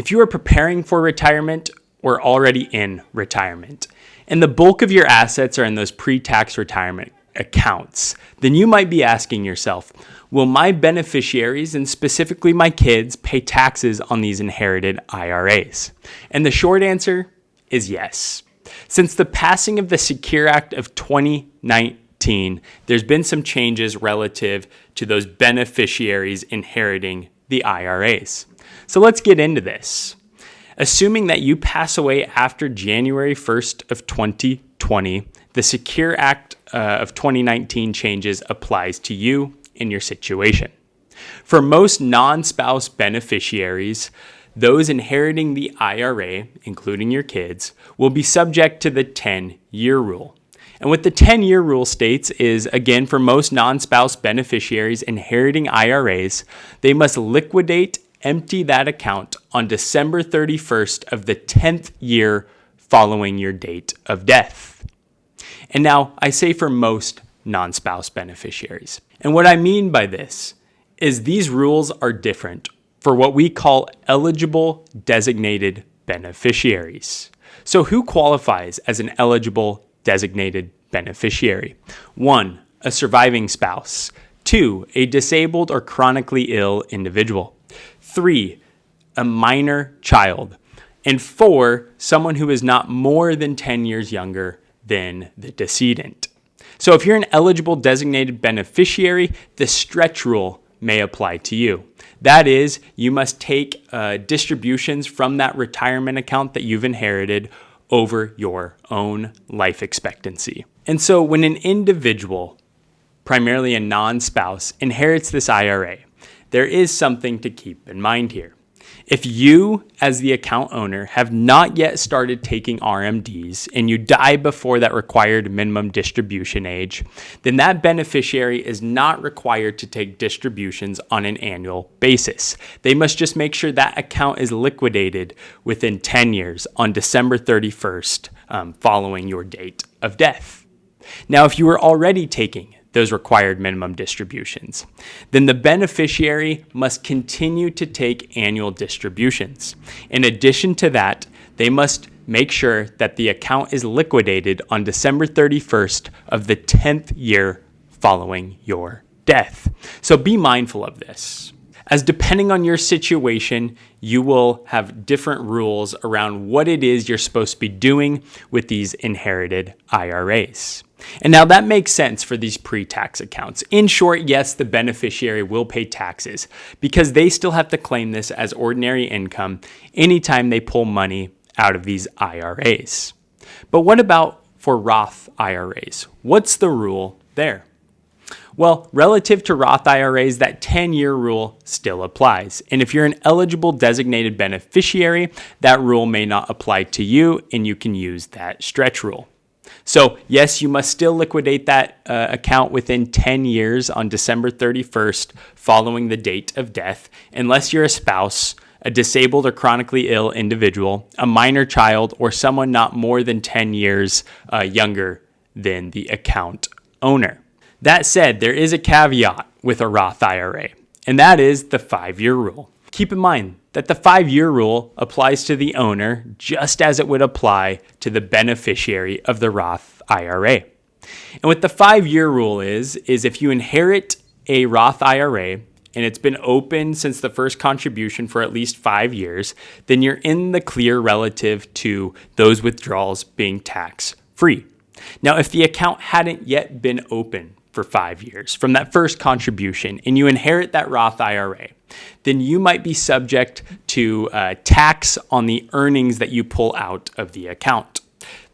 If you are preparing for retirement or already in retirement, and the bulk of your assets are in those pre-tax retirement accounts, then you might be asking yourself, will my beneficiaries, and specifically my kids, pay taxes on these inherited IRAs? And the short answer is yes. Since the passing of the Secure Act of 2019, there's been some changes relative to those beneficiaries inheriting the IRAs. So let's get into this. Assuming that you pass away after January 1st of 2020, the Secure Act of 2019 changes applies to you and your situation. For most non-spouse beneficiaries, those inheriting the IRA, including your kids, will be subject to the 10-year rule. And what the 10-year rule states is, again, for most non-spouse beneficiaries inheriting IRAs, they must empty that account on December 31st of the 10th year following your date of death. And now I say for most non-spouse beneficiaries. And what I mean by this is these rules are different for what we call eligible designated beneficiaries. So who qualifies as an eligible designated beneficiary? 1, a surviving spouse. 2, a disabled or chronically ill individual. 3, a minor child. And 4, someone who is not more than 10 years younger than the decedent. So if you're an eligible designated beneficiary, the stretch rule may apply to you. That is, you must take distributions from that retirement account that you've inherited over your own life expectancy. And so when an individual, primarily a non-spouse, inherits this IRA, there is something to keep in mind here. If you, as the account owner, have not yet started taking RMDs and you die before that required minimum distribution age, then that beneficiary is not required to take distributions on an annual basis. They must just make sure that account is liquidated within 10 years on December 31st following your date of death. Now, if you were already taking those required minimum distributions, then the beneficiary must continue to take annual distributions. In addition to that, they must make sure that the account is liquidated on December 31st of the 10th year following your death. So be mindful of this, as depending on your situation, you will have different rules around what it is you're supposed to be doing with these inherited IRAs. And now that makes sense for these pre-tax accounts. In short, yes, the beneficiary will pay taxes because they still have to claim this as ordinary income anytime they pull money out of these IRAs. But what about for Roth IRAs? What's the rule there? Well, relative to Roth IRAs, that 10-year rule still applies. And if you're an eligible designated beneficiary, that rule may not apply to you and you can use that stretch rule. So yes, you must still liquidate that account within 10 years on December 31st following the date of death, unless you're a spouse, a disabled or chronically ill individual, a minor child, or someone not more than 10 years younger than the account owner. That said, there is a caveat with a Roth IRA, and that is the 5-year rule. Keep in mind that the 5-year rule applies to the owner just as it would apply to the beneficiary of the Roth IRA. And what the 5-year rule is if you inherit a Roth IRA and it's been open since the first contribution for at least 5 years, then you're in the clear relative to those withdrawals being tax-free. Now, if the account hadn't yet been open for 5 years from that first contribution and you inherit that Roth IRA, then you might be subject to tax on the earnings that you pull out of the account.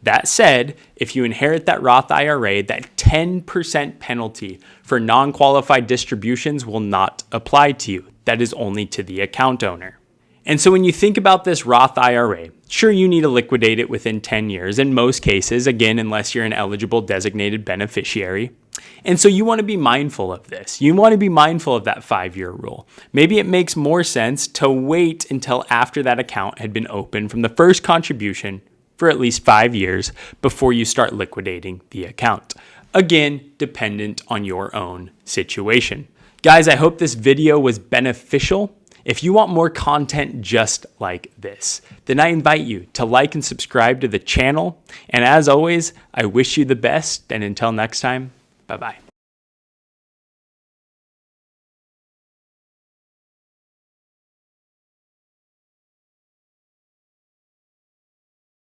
That said, if you inherit that Roth IRA, that 10% penalty for non-qualified distributions will not apply to you. That is only to the account owner. And so when you think about this Roth IRA, sure, you need to liquidate it within 10 years in most cases, again, unless you're an eligible designated beneficiary. And so you want to be mindful of this. You want to be mindful of that 5-year rule. Maybe it makes more sense to wait until after that account had been open from the first contribution for at least 5 years before you start liquidating the account. Again, dependent on your own situation. Guys, I hope this video was beneficial. If you want more content just like this, then I invite you to like and subscribe to the channel. And as always, I wish you the best. And until next time, bye-bye.